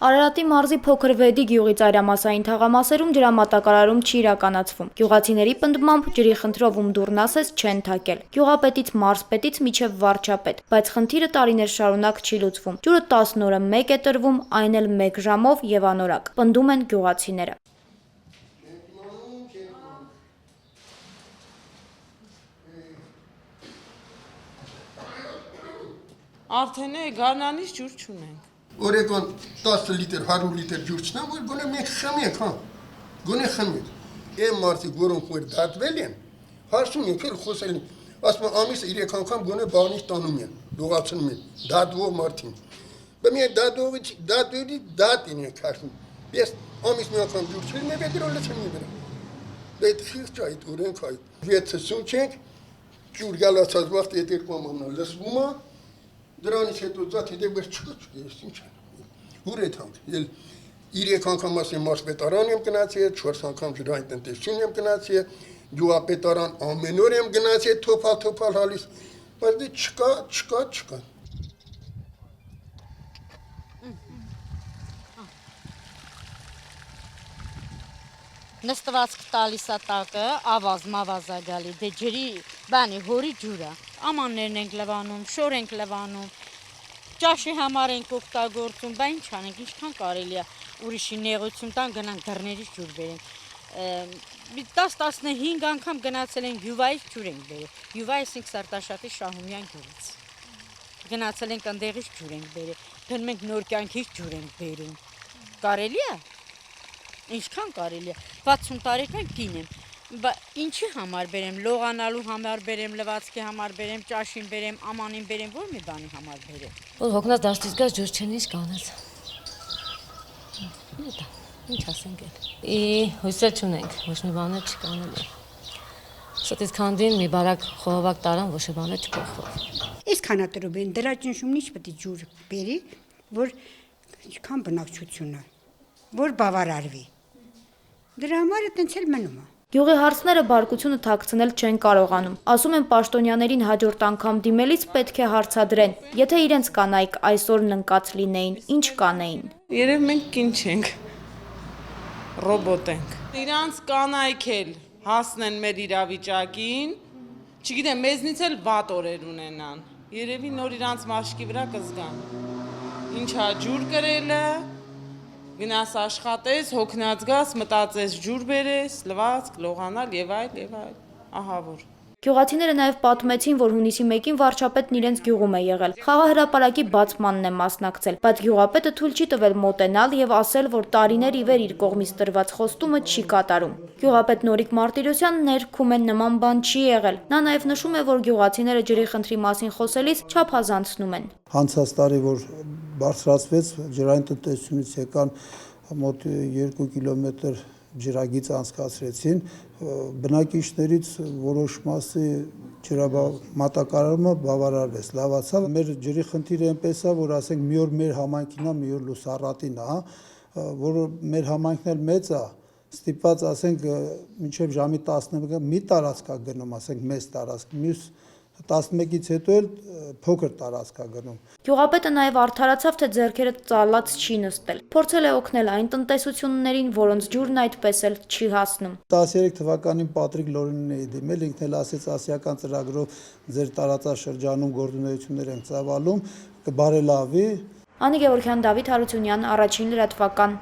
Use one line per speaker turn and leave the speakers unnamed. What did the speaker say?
Արարատի մարզի փոքր Վեդի գյուղի ծայրամասային թաղամասերում ջրամատակարարում չի իրականացվում։ Գյուղացիների պնդմամբ ջրի խնդրով ում դուռն ասես չեն թակել։ Գյուղապետից, մարզպետից մինչև վարչապետ, բայց խնդիրը տարիներ շարունակ չի լուծվում։ Ջուրը 10 օրը մեկ է տրվում, այն էլ 1 ժամով եւ անորակ, պնդում են գյուղացիները։
Արդեն գարնանից ջուր չունենք։
Օրեկան 10 լիտր, 100 լիտր ջուր չնամ, որ գոնե մենք խմենք, հա, գոնե խմենք։ Այն մարդիկ, որոնք որ դատվել են, հարցում ենք, էլ խոսել են, ասում են ամիսը 3 անգամ գոնե բանից տանում են, լողացնում են, դատվող մարդին։ Բայց մենք դատողի դատին ենք հաշվում։ Ես ամիս մի անգամ ջուր չլինի, մեկ դրո լցեմ մի վրա։ Այդ խիղճ այդ օրենք այդ 6 սունչ ենք, ջուր գալացած վաղտ այդ երկու ամանա լսվում է։ Դրանից հետո ձատ հետո վերջ չկա, ես ինչ եմ։ Ուր է թանք, ել 3 անգամ ասեմ մարզպետարան եմ գնացել, 4 անգամ ջրային տնտեսություն եմ գնացել, գյուղապետարան ամեն օր եմ գնացել, թոփալ հալիս, բայց դե չկա։
Նստվածք տալիս է տակը, ավազ է գալի, դե ջրի, բանի հորի ջուրը, ամաններն ենք լվանում, շոր ենք լվանում, ճաշի համար ենք օգտագործում, բա ինչ անենք, ինչքան կարելի է ուրիշի նեղություն տան գնանք դռներից ջուր բերենք, 10-15 անգամ գնացել ենք Յուվայից ջուր ենք բերել, Յուվայից ենք Սարտաշատի Շահումյան գյուղից, գնացել ենք ընդեղից ջուր ենք բերել, գնում ենք Նոր կյանքից ջուր ենք բերում, կարելի է? Ինչքան կարելի է, 60 տարեկան կին եմ, ինչի համար բերեմ, լողանալու համար բերեմ, լվացքի համար բերեմ, ճաշին բերեմ, ամանին բերեմ, որ մի բանի համար բերեմ։
Որ հոգնած դաշտից գաս ջուր չեն ինչ կանես։ Ինչ ասենք էլ։ Հույսեր չունենք, ոչ մի բաներ չկանել։ Շուտից քանդին մի բարակ խողովակ տարան, ոչ մի բաներ չփոխվող։
Այս քանատրով են դրա ճնշումն ինչ պետք է ջուր բերի, որ ինչքան բնակչությունը, որ բավարարվի։ Դրա համար այդտենց էլ մնում է։
Գյուղի հարցները բարկությունը թաքցնել չեն կարողանում։ Ասում են պաշտոնյաներին հաջորդ անգամ դիմելիս պետք է հարցադրեն, եթե իրենց կանայք այսօր ննկած լինեին, ինչ կանեին։
Երև մենք կին չենք, ռոբոտ ենք։ Իրանց կանայք էլ հասնեն մեր իրավիճակին, չգիտեմ, մեզնից էլ վատ օրեր ունենան, երևի նոր իրանց մաշկի վրա կզգան։ Ինչա ջուր կրելը, գնաս աշխատես, հոգնած գաս, մտածես ջուր բերես, լվացք, լողանալ եւ այլ, ահա որ։
Գյուղացիները նաև պատմեցին, որ հունիսի 1-ին վարչապետն իրենց գյուղում է եղել։ Խաղահրապարակի բացմանն է մասնակցել, բայց գյուղապետը թույլ չի տվել մոտենալ եւ ասել, որ տարիներ ի վեր իր կողմից տրված խոստումը չի կատարում։ Գյուղապետ Նորիկ Մարտիրոսյանն ներքում է նման բան չի եղել։ Նա նաև նշում է, որ գյուղացիները ջրի խնդրի մասին խոսելիս չափազանցնում են։
Անցած տարի, որ բարձրացվեց ջրային տնտեսությունից եկան մոտ 2 կիլոմետր ջրագիծ անցկացրեցին, բնակիչներից որոշ մասի ջրամատակարարումը բավարարվեց, լավացավ։ Մեր ջրի խնդիրը այնպես է, որ ասենք մի օր մեր համայնքին է, մի օր Լուսառատին է, որ մեր համայնքն էլ մեծ է, ստիպված ասենք մինչև ժամի 11-ը մի տարածք է գնում, ասենք մեծ տարածք, մյուս 11-ից հետո էլ փոքր տարածք է գնում։
Գյուղապետը նաև արդարացավ, թե ձեռքերը ծալած չի նստել։ Փորձել է օգնել այն տնտեսություններին, որոնց ջուրն այդպես էլ չի հասնում։
13 թվականին Պատրիկ Լորինին էի դիմել, ինքն էլ ասեց ասիական ծրագրով ձեր տարածաշրջանում գործունեություններ են ծավալում, կբարելավի։
Անի Գևորգյան, Դավիթ Հարությունյան, Առաջին լրատվական։